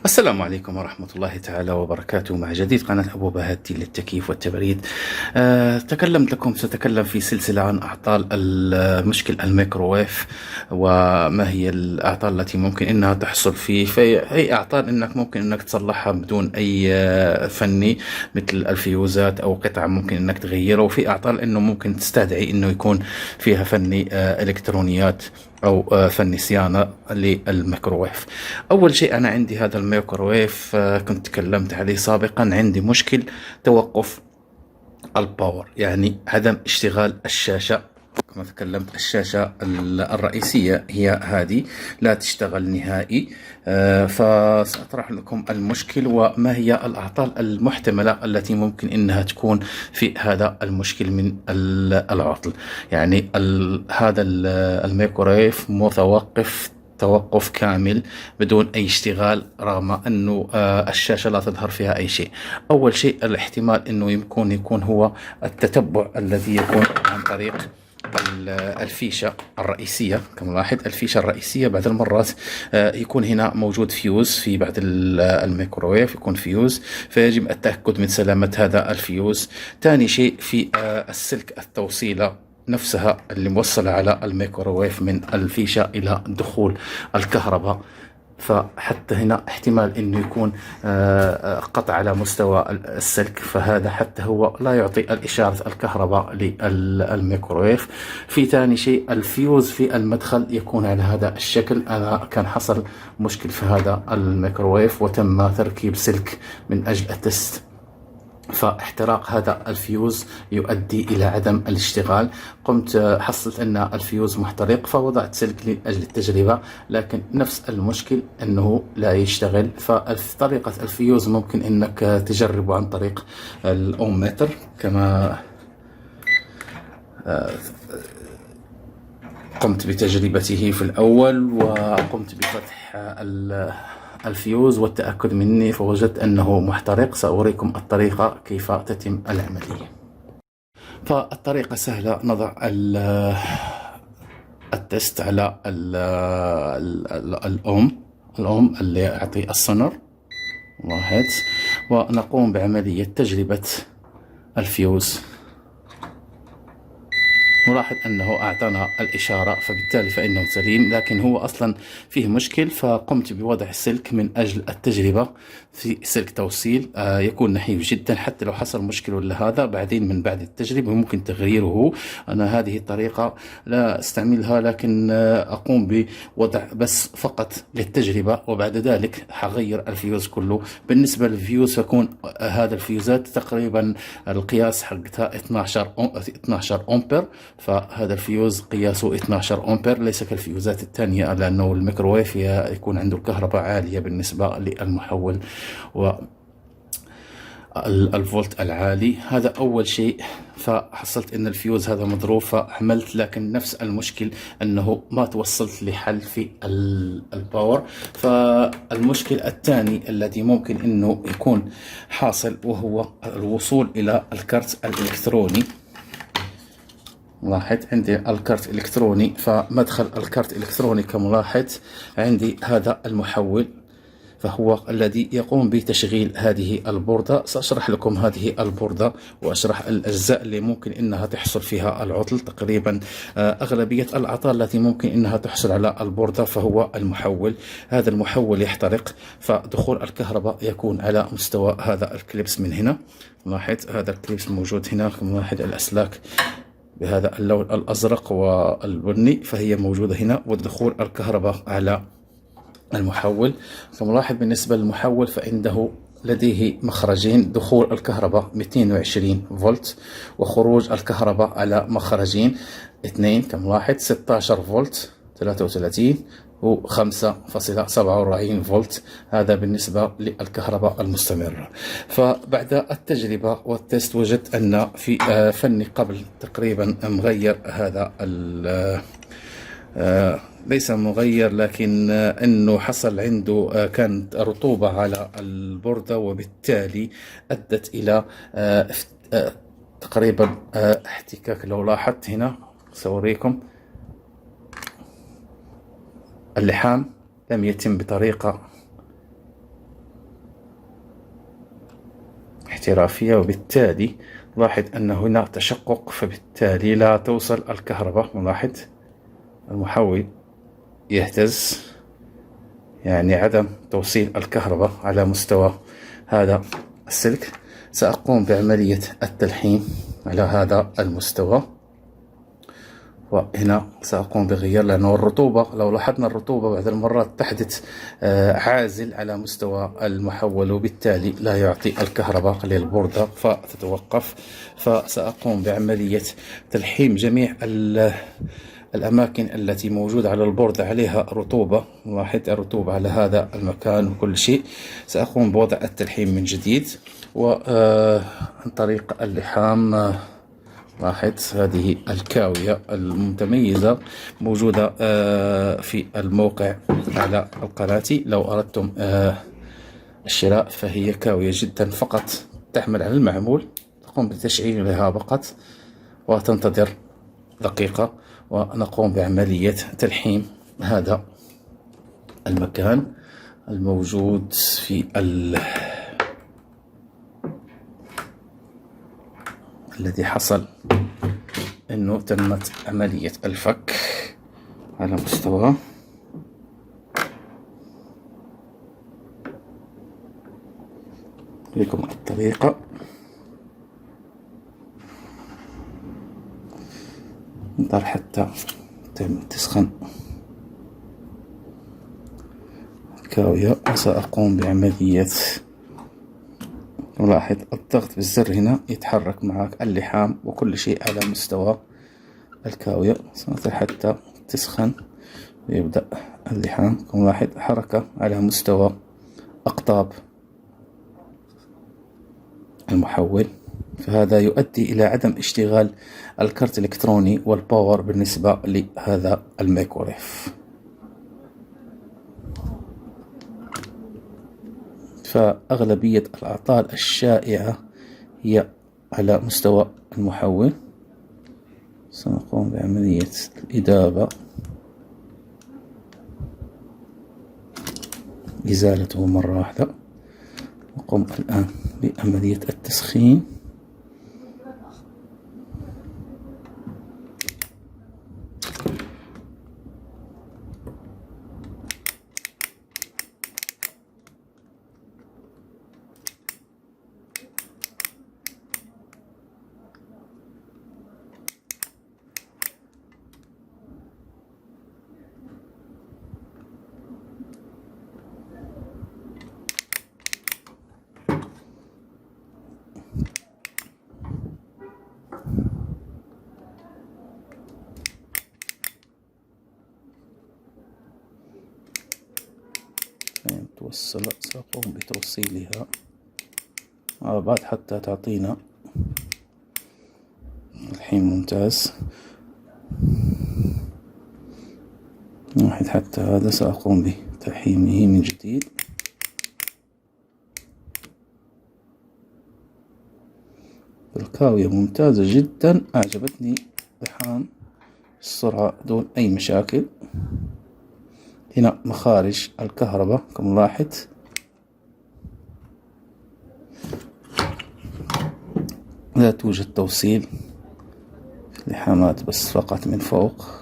السلام عليكم ورحمة الله تعالى وبركاته، مع جديد قناة أبو بهاتي للتكييف والتبريد. سأتكلم في سلسلة عن أعطال مشكل الميكروويف، وما هي الأعطال التي ممكن أنها تحصل فيه. فأي أعطال أنك ممكن أنك تصلحها بدون أي فني، مثل الفيوزات أو قطع ممكن أنك تغيره، وفي أعطال أنه ممكن تستدعي أنه يكون فيها فني إلكترونيات أو فني صيانة للميكروويف. أول شيء أنا عندي هذا الميكروويف، كنت تكلمت عليه سابقا، عندي مشكل توقف الباور، يعني عدم اشتغال الشاشة. كما تكلمت، الشاشة الرئيسية هي هذه لا تشتغل نهائي. فسأطرح لكم المشكل وما هي الأعطال المحتملة التي ممكن إنها تكون في هذا المشكل من العطل. يعني هذا الميكرويف متوقف توقف كامل بدون أي اشتغال، رغم أنه الشاشة لا تظهر فيها أي شيء. أول شيء الاحتمال أنه يكون هو التتبع الذي يكون عن طريق الفيشة الرئيسية. كما لاحظ، الفيشة الرئيسية بعض المرات يكون هنا موجود فيوز في بعض الميكروويف، يكون فيوز، فيجب التأكد من سلامة هذا الفيوز. ثاني شيء في السلك التوصيلة نفسها اللي موصلة على الميكروويف من الفيشة إلى دخول الكهرباء. فحتى هنا احتمال انه يكون قطع على مستوى السلك، فهذا حتى هو لا يعطي الاشارة الكهرباء للميكروويف. في ثاني شيء الفيوز في المدخل يكون على هذا الشكل. انا كان حصل مشكل في هذا الميكروويف وتم تركيب سلك من اجل التست، فاحتراق هذا الفيوز يؤدي إلى عدم الاشتغال. حصلت أن الفيوز محترق، فوضعت سلك لأجل التجربة، لكن نفس المشكل أنه لا يشتغل. فطريقة الفيوز ممكن أنك تجربه عن طريق الأومتر، كما قمت بتجربته في الأول، وقمت بفتح الفيوز والتأكد مني، فوجدت أنه محترق. سأريكم الطريقة كيف تتم العملية. فالطريقة سهلة، نضع التست على الأم اللي يعطي السونر، لاحظ، ونقوم بعملية تجربة الفيوز. نلاحظ أنه أعطانا الإشارة، فبالتالي فإنه سليم، لكن هو أصلا فيه مشكل. فقمت بوضع السلك من أجل التجربة في سلك توصيل يكون نحيف جدا، حتى لو حصل مشكل ولا هذا بعدين من بعد التجربة ممكن تغييره. أنا هذه الطريقة لا أستعملها، لكن أقوم بوضع بس فقط للتجربة، وبعد ذلك حغير الفيوز كله. بالنسبة للفيوز فكون هذا الفيوزات تقريبا القياس حقتها 12 أمبر، فهذا الفيوز قياسه 12 أمبر، ليس كالفيوزات الثانية، لأنه الميكروويف يكون عنده الكهرباء عالية بالنسبة للمحول والفولت العالي. هذا أول شيء. فحصلت أن الفيوز هذا مضروب، فعملت، لكن نفس المشكل أنه ما توصلت لحل في الباور. فالمشكل الثاني الذي ممكن أنه يكون حاصل وهو الوصول إلى الكرت الإلكتروني. لاحظ عندي الكرت الإلكتروني، فمدخل الكرت الإلكتروني كملاحظ عندي هذا المحول، فهو الذي يقوم بتشغيل هذه البوردة. سأشرح لكم هذه البوردة وأشرح الأجزاء اللي ممكن إنها تحصل فيها العطل. تقريبا أغلبية الأعطال التي ممكن إنها تحصل على البوردة فهو المحول. هذا المحول يحترق، فدخول الكهرباء يكون على مستوى هذا الكليبس من هنا. لاحظ هذا الكليبس موجود هنا، لاحظ الأسلاك بهذا اللون الأزرق والبني، فهي موجودة هنا، ودخول الكهرباء على المحول. فملاحظ بالنسبة للمحول فعنده لديه مخرجين، دخول الكهرباء 220 فولت، وخروج الكهرباء على مخرجين اثنين، كملاحظ 16 فولت 33 و 5.47 فولت. هذا بالنسبة للكهرباء المستمرة. فبعد التجربة والتست وجدت أن في فني قبل تقريبا مغير هذا ليس مغير، لكن أنه حصل عنده كانت رطوبة على البوردة، وبالتالي أدت إلى تقريبا احتكاك. لو لاحظت هنا سأوريكم اللحام لم يتم بطريقة احترافية، وبالتالي لاحظ أن هنا تشقق، فبالتالي لا توصل الكهرباء. ملاحظ المحول يهتز، يعني عدم توصيل الكهرباء على مستوى هذا السلك. سأقوم بعملية التلحيم على هذا المستوى، وهنا سأقوم بغير، لأنه الرطوبة لو لاحظنا الرطوبة بعض المرات تحدث عازل على مستوى المحول، وبالتالي لا يعطي الكهرباء للبوردة فتتوقف. فسأقوم بعملية تلحيم جميع الأماكن التي موجودة على البوردة عليها رطوبة. لاحظ الرطوبة على هذا المكان وكل شيء. سأقوم بوضع التلحيم من جديد، وعن طريق اللحام. لاحظ هذه الكاوية المتميزة موجودة في الموقع على القناة. لو أردتم الشراء فهي كاوية جدا، فقط تحمل على المعمول، تقوم بتشعيلها فقط وتنتظر دقيقة، ونقوم بعملية تلحيم هذا المكان الموجود في الذي حصل انه تمت عملية الفك على مستوى. لكم الطريقة. ننتظر حتى تسخن الكاوية، وسأقوم بعملية. نلاحظ الضغط بالزر هنا يتحرك معك اللحام وكل شيء على مستوى الكاوية. سننتظر حتى تسخن ويبدأ اللحام. نلاحظ حركة على مستوى أقطاب المحول، فهذا يؤدي إلى عدم اشتغال الكرت الإلكتروني والباور بالنسبة لهذا الميكروويف. فأغلبية الأعطال الشائعة هي على مستوى المحول. سنقوم بعملية الإدابة، إزالته مرة واحدة. نقوم الآن بعملية التسخين. سأقوم بتوصيلها على بعض حتى تعطينا الحين ممتاز. واحد حتى هذا سأقوم بتلحيمه من جديد. الكاوية ممتازة جدا، أعجبتني لحام السرعة دون أي مشاكل. هنا مخارج الكهرباء كما ملاحظ، لا توجد توصيل في اللحامات، بس فقط من فوق.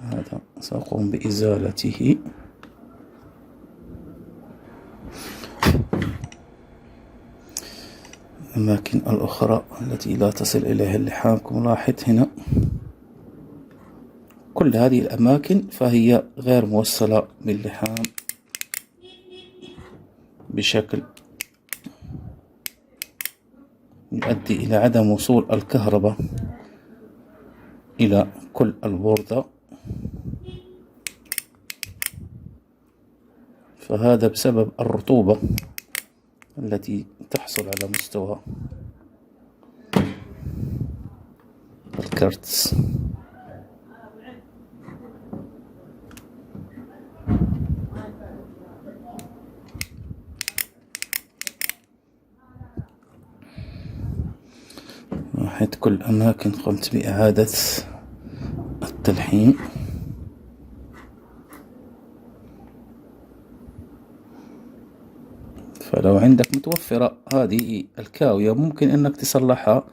هذا سأقوم بإزالته. الأماكن الأخرى التي لا تصل إليها اللحام كما ملاحظ هنا، كل هذه الأماكن فهي غير موصلة باللحام بشكل يؤدي إلى عدم وصول الكهرباء إلى كل البوردة. فهذا بسبب الرطوبة التي تحصل على مستوى الكرت. راحت كل الأماكن قمت بإعادة التلحيم. فلو عندك متوفرة هذه الكاوية ممكن أنك تصلحها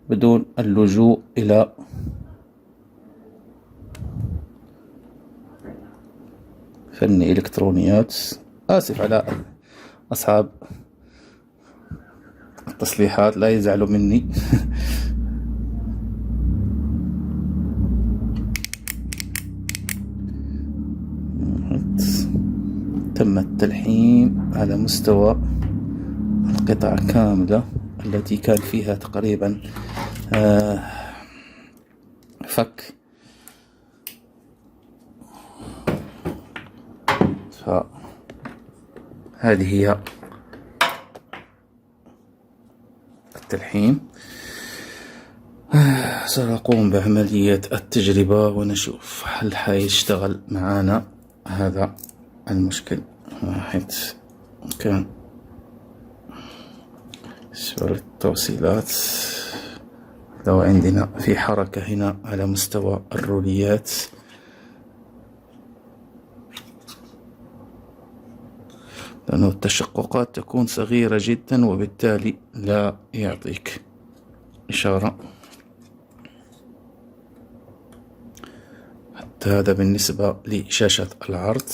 بدون اللجوء إلى فني إلكترونيات. آسف على أصحاب التصليحات، لا يزعلوا مني. تم التلحيم على مستوى القطع كاملة التي كان فيها تقريبا فك. فهذه هي التلحيم. سنقوم بعملية التجربة ونشوف هل حيشتغل معانا هذا المشكل. واحد كان سؤال التوصيلات، لو عندنا في حركة هنا على مستوى الروليات، لأن التشققات تكون صغيرة جدا وبالتالي لا يعطيك إشارة. حتى هذا بالنسبة لشاشة العرض.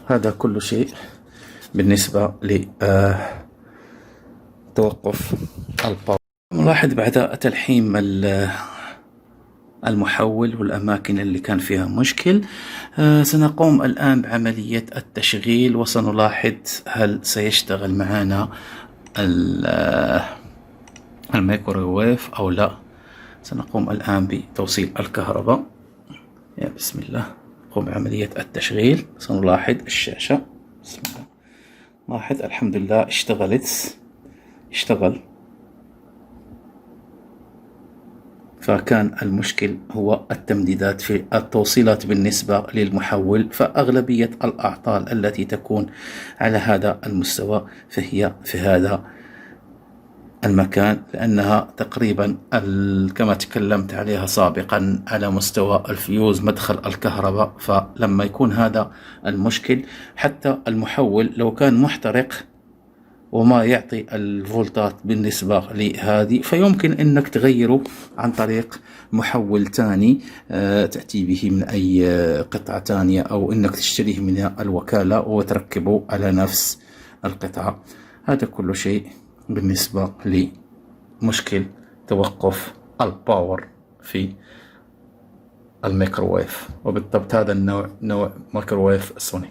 هذا كل شيء بالنسبة لتوقف الباور. نلاحظ بعد تلحيم المحول والأماكن اللي كان فيها مشكل، سنقوم الآن بعملية التشغيل وسنلاحظ هل سيشتغل معنا الميكروويف أو لا. سنقوم الآن بتوصيل الكهرباء. يا بسم الله. نقوم بعملية التشغيل. سنلاحظ الشاشة، بسم الله، لاحظ الحمد لله اشتغل. فكان المشكل هو التمديدات في التوصيلات بالنسبة للمحول. فأغلبية الأعطال التي تكون على هذا المستوى فهي في هذا المكان، لأنها تقريبا كما تكلمت عليها سابقا على مستوى الفيوز مدخل الكهرباء. فلما يكون هذا المشكل حتى المحول لو كان محترق وما يعطي الفولتات بالنسبة لهذه، فيمكن أنك تغيره عن طريق محول تاني تأتي به من أي قطعة تانية، أو أنك تشتريه من الوكالة وتركبه على نفس القطعة. هذا كل شيء بالنسبة لمشكل توقف الباور في الميكروويف، وبالضبط هذا النوع نوع ميكروويف سوني.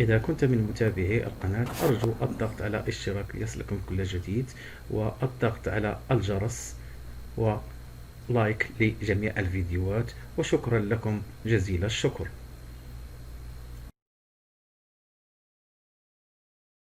إذا كنت من متابعي القناة أرجو الضغط على اشتراك ليصلكم كل جديد، والضغط على الجرس، ولايك لجميع الفيديوهات، وشكرا لكم جزيل الشكر.